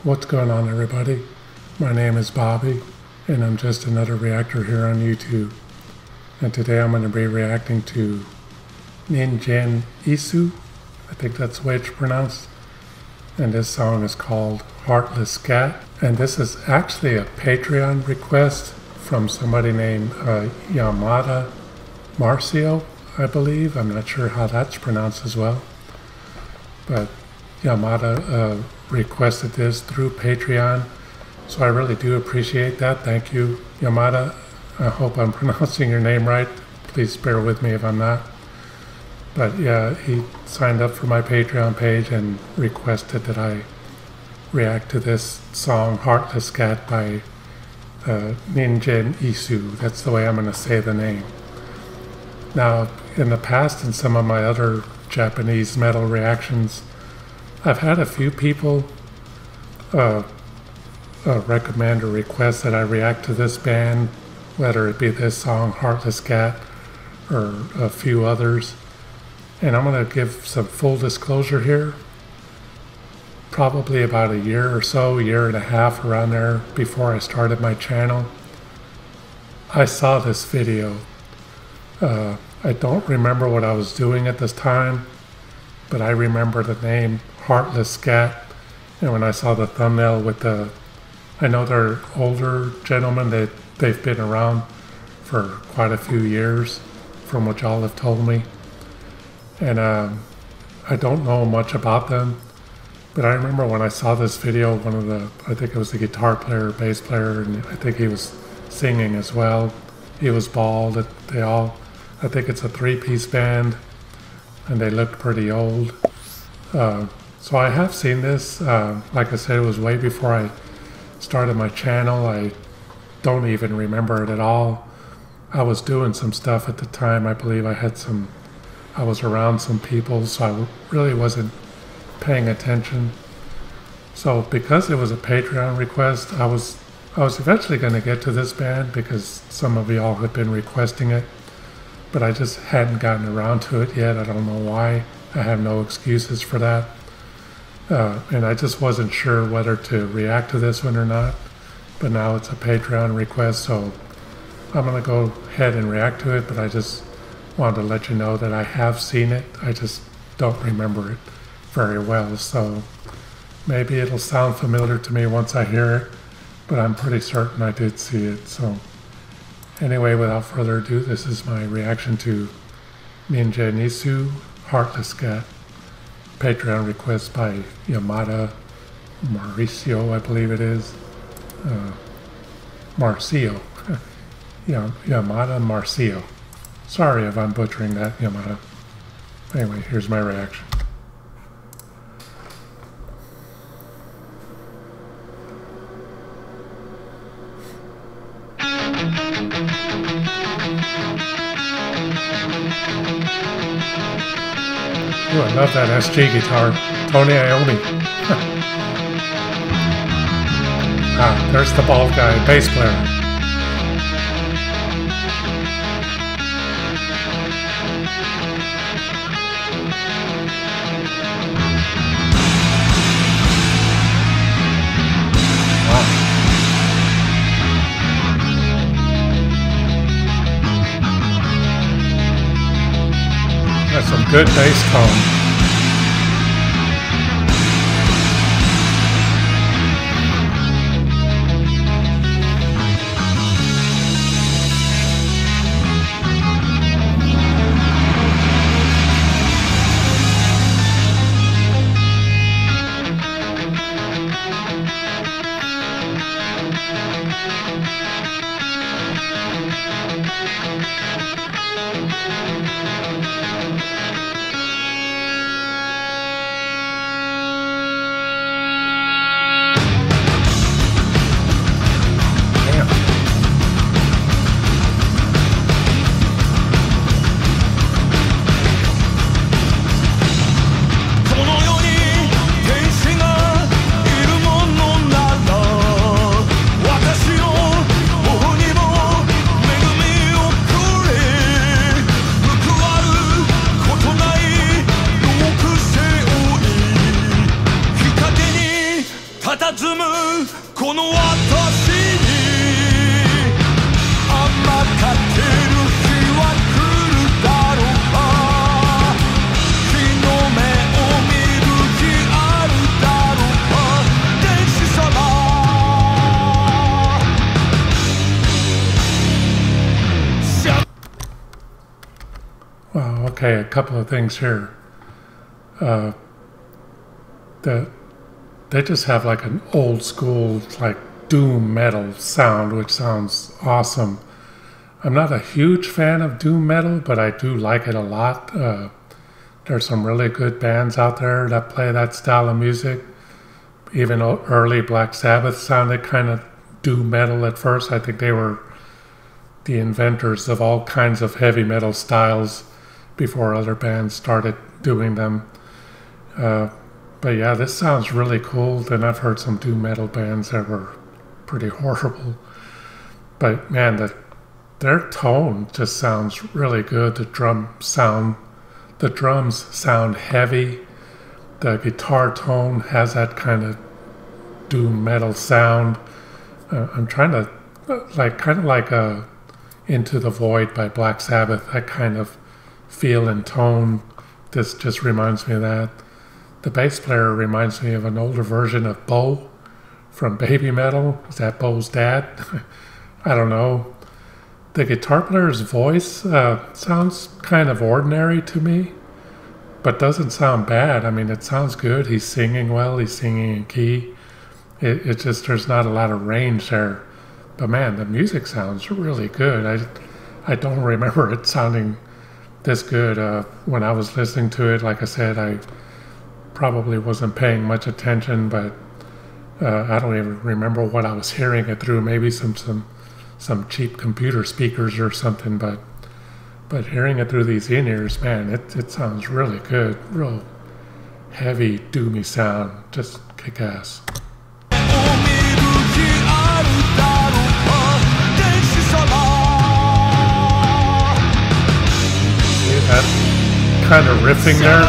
What's going on, everybody? My name is Bobby, and I'm just another reactor here on YouTube. And today I'm going to be reacting to Ningen Isu. I think that's the way it's pronounced. And this song is called Heartless Scat. And this is actually a Patreon request from somebody named Yamada Marcio, I believe. I'm not sure how that's pronounced as well. But Yamada requested this through Patreon, so I really do appreciate that. Thank you, Yamada. I hope I'm pronouncing your name right. Please bear with me if I'm not. But yeah, he signed up for my Patreon page and requested that I react to this song, Heartless Scat by Ningen Isu. That's the way I'm going to say the name. Now, in the past, in some of my other Japanese metal reactions, I've had a few people recommend or request that I react to this band, whether it be this song, Heartless Scat, or a few others. And I'm going to give some full disclosure here. Probably about a year or so, year and a half around there before I started my channel, I saw this video. I don't remember what I was doing at this time, but I remember the name Heartless Scat. And when I saw the thumbnail with I know they're older gentlemen, they've been around for quite a few years from what y'all have told me. And I don't know much about them, but I remember when I saw this video, I think it was the guitar player, bass player, and I think he was singing as well. He was bald. I think it's a three-piece band, and they looked pretty old. So I have seen this. Like I said, it was way before I started my channel. I don't even remember it at all. I was doing some stuff at the time. I believe I was around some people, so I really wasn't paying attention. So because it was a Patreon request, I was eventually going to get to this band because some of y'all have been requesting it, but I just hadn't gotten around to it yet. I don't know why. I have no excuses for that. And I just wasn't sure whether to react to this one or not. But now it's a Patreon request, so I'm going to go ahead and react to it. But I just wanted to let you know that I have seen it. I just don't remember it very well. So maybe it'll sound familiar to me once I hear it, but I'm pretty certain I did see it. So anyway, without further ado, this is my reaction to Ningen Isu, Heartless Scat. Patreon request by Yamada Mauricio, I believe it is. Marcio. Yamada Marcio. Sorry if I'm butchering that, Yamada. Anyway, here's my reaction. Ooh, I love that SG guitar. Tony Iommi. There's the bald guy, bass player. Wow. That's some good bass tone. 佇むこの私に甘かってる日は来るだろうか日の目を見る日あるだろうか天使様 Well, okay, a couple of things here. They just have like an old school, like doom metal sound, which sounds awesome. I'm not a huge fan of doom metal, but I do like it a lot. There's some really good bands out there that play that style of music. Even early Black Sabbath sounded kind of doom metal at first. I think they were the inventors of all kinds of heavy metal styles before other bands started doing them. But yeah, this sounds really cool. Then I've heard some doom metal bands that were pretty horrible. But man, their tone just sounds really good. The drums sound heavy. The guitar tone has that kind of doom metal sound. I'm trying to kind of like Into the Void by Black Sabbath, that kind of feel and tone. This just reminds me of that. The bass player reminds me of an older version of Bo from Baby Metal. Is that Bo's dad? I don't know. The guitar player's voice sounds kind of ordinary to me, but doesn't sound bad. I mean, it sounds good. He's singing well. He's singing in key. It's just there's not a lot of range there. But man, the music sounds really good. I don't remember it sounding this good when I was listening to it. Like I said, I probably wasn't paying much attention, but I don't even remember what I was hearing it through. Maybe some cheap computer speakers or something. But hearing it through these in-ears, man, it sounds really good. Real heavy, doomy sound. Just kick ass. See that kind of riffing there?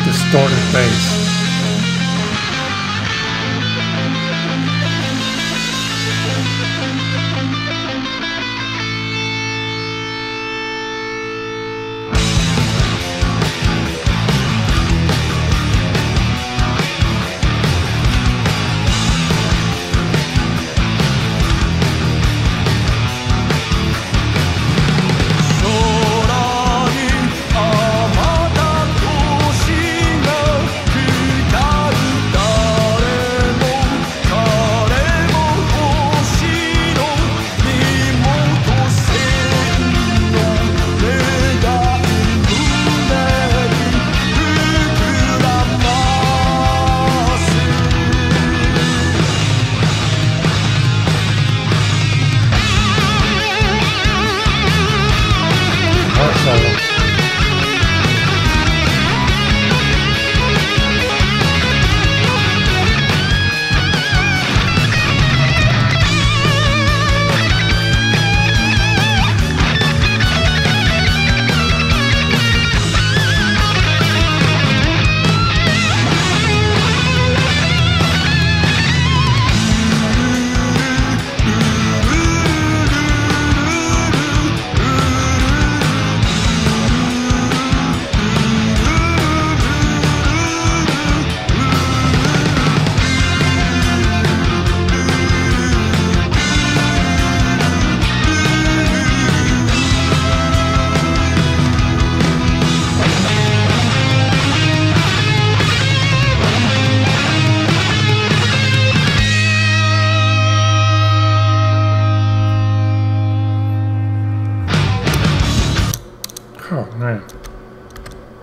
Distorted bass.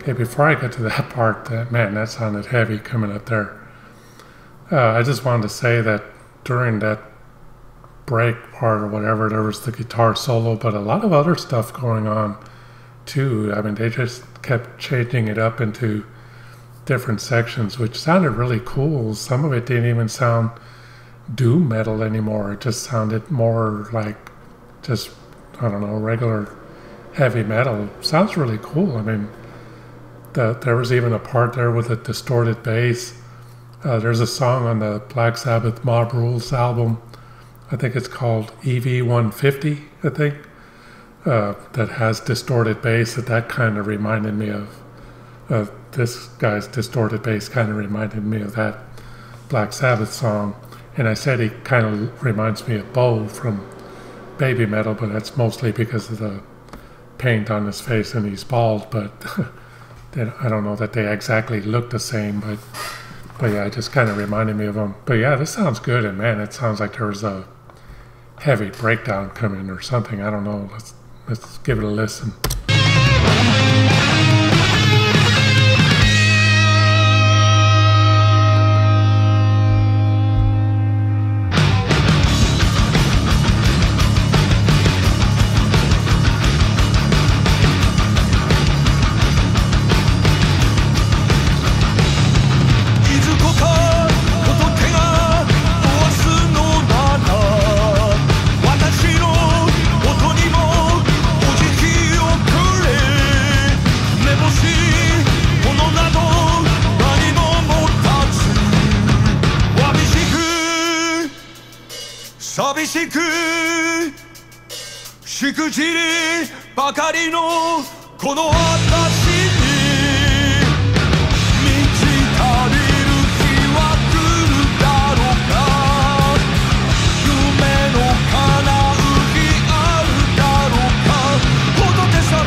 Okay, before I get to that part, that sounded heavy coming up there. I just wanted to say that during that break part or whatever, there was the guitar solo, but a lot of other stuff going on too. I mean, they just kept changing it up into different sections, which sounded really cool. Some of it didn't even sound doom metal anymore. It just sounded more like just, I don't know, regular heavy metal. Sounds really cool. I mean, there was even a part there with a distorted bass. There's a song on the Black Sabbath Mob Rules album, I think it's called EV150, I think, that has distorted bass. That kind of reminded me of this guy's distorted bass kind of reminded me of that Black Sabbath song. And I said he kind of reminds me of Bo from Baby Metal, but that's mostly because of the paint on his face and he's bald, but I don't know that they exactly look the same, but yeah, it just kind of reminded me of him. But yeah, this sounds good, and man, it sounds like there was a heavy breakdown coming or something. I don't know. Let's give it a listen.しくじりばかりのこの私に満ち足りる日は来るだろうか夢の叶う日あるだろうか仏様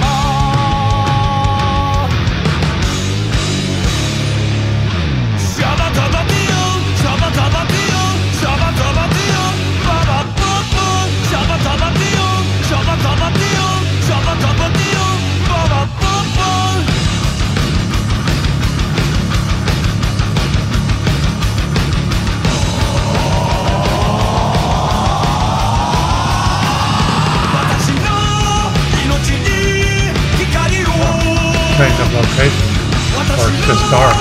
シャバタバティオシャバタバティオシャバタバティオババババシャバタバティオShabba dabba dio, ba ba ba ba. Change of location, or it's just dark.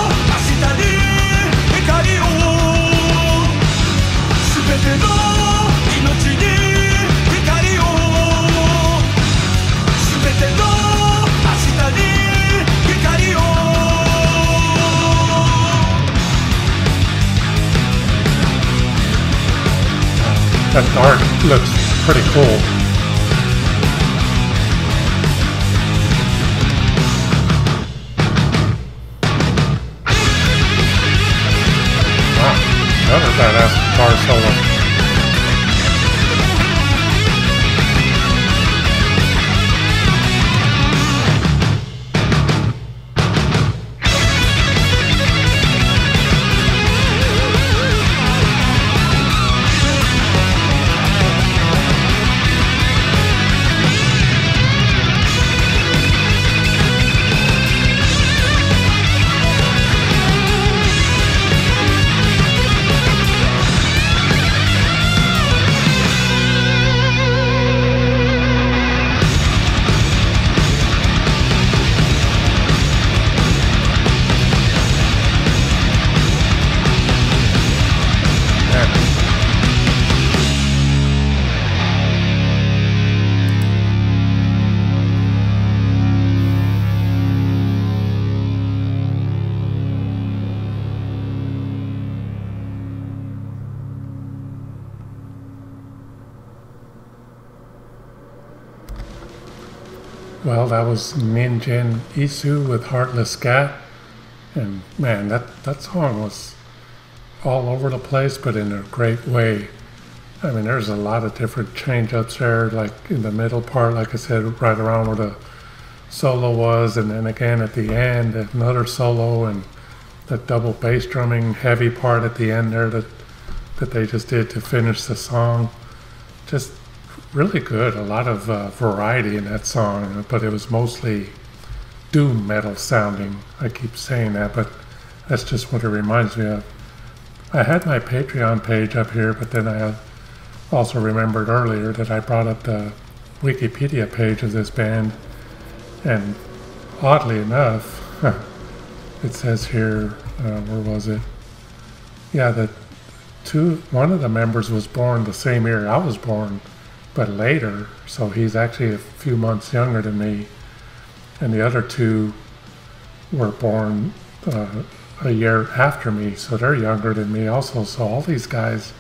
That dark looks pretty cool. Wow, another badass guitar solo. Well, that was Ningen Isu with Heartless Scat, and man, that song was all over the place, but in a great way. I mean, there's a lot of different change-ups there, like in the middle part, like I said, right around where the solo was, and then again at the end, another solo, and the double bass drumming heavy part at the end there that they just did to finish the song. Just really good. A lot of variety in that song, but it was mostly doom metal sounding. I keep saying that, but that's just what it reminds me of. I had my Patreon page up here, but then I also remembered earlier that I brought up the Wikipedia page of this band, and oddly enough, it says here, where was it? Yeah, that one of the members was born the same year I was born, but later, so he's actually a few months younger than me, and the other two were born a year after me, so they're younger than me also. So all these guys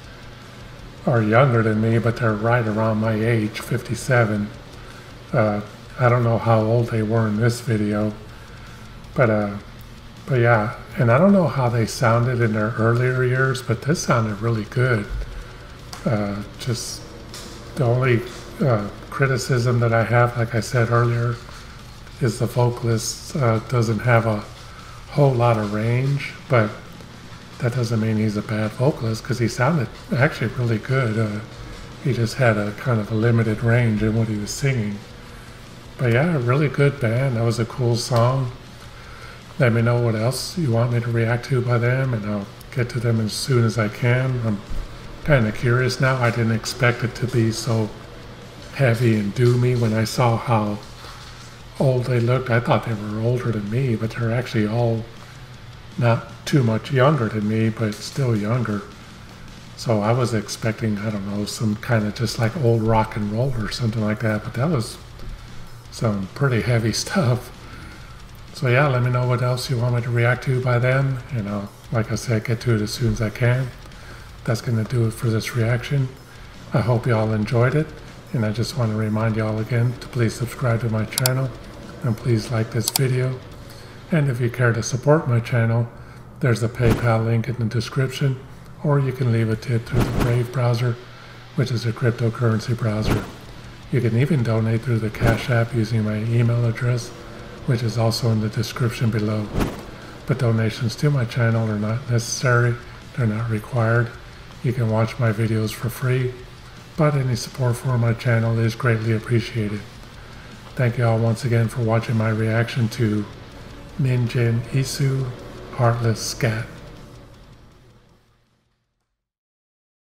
are younger than me, but they're right around my age, 57. I don't know how old they were in this video, but yeah, and I don't know how they sounded in their earlier years, but this sounded really good. Just the only criticism that I have, like I said earlier, is the vocalist doesn't have a whole lot of range, but that doesn't mean he's a bad vocalist, because he sounded actually really good. He just had a kind of a limited range in what he was singing. But yeah, a really good band. That was a cool song. Let me know what else you want me to react to by them, and I'll get to them as soon as I can. I'm kind of curious now. I didn't expect it to be so heavy and doomy when I saw how old they looked. I thought they were older than me, but they're actually all not too much younger than me, but still younger. So I was expecting, I don't know, some kind of just like old rock and roll or something like that, but that was some pretty heavy stuff. So yeah, let me know what else you want me to react to by then, and I'll, like I said, get to it as soon as I can. That's going to do it for this reaction. I hope y'all enjoyed it, and I just want to remind y'all again to please subscribe to my channel, and please like this video. And if you care to support my channel, there's a PayPal link in the description, or you can leave a tip through the Brave browser, which is a cryptocurrency browser. You can even donate through the Cash App using my email address, which is also in the description below. But donations to my channel are not necessary, they're not required. You can watch my videos for free, but any support for my channel is greatly appreciated. Thank you all once again for watching my reaction to Ningen Isu, Heartless Scat.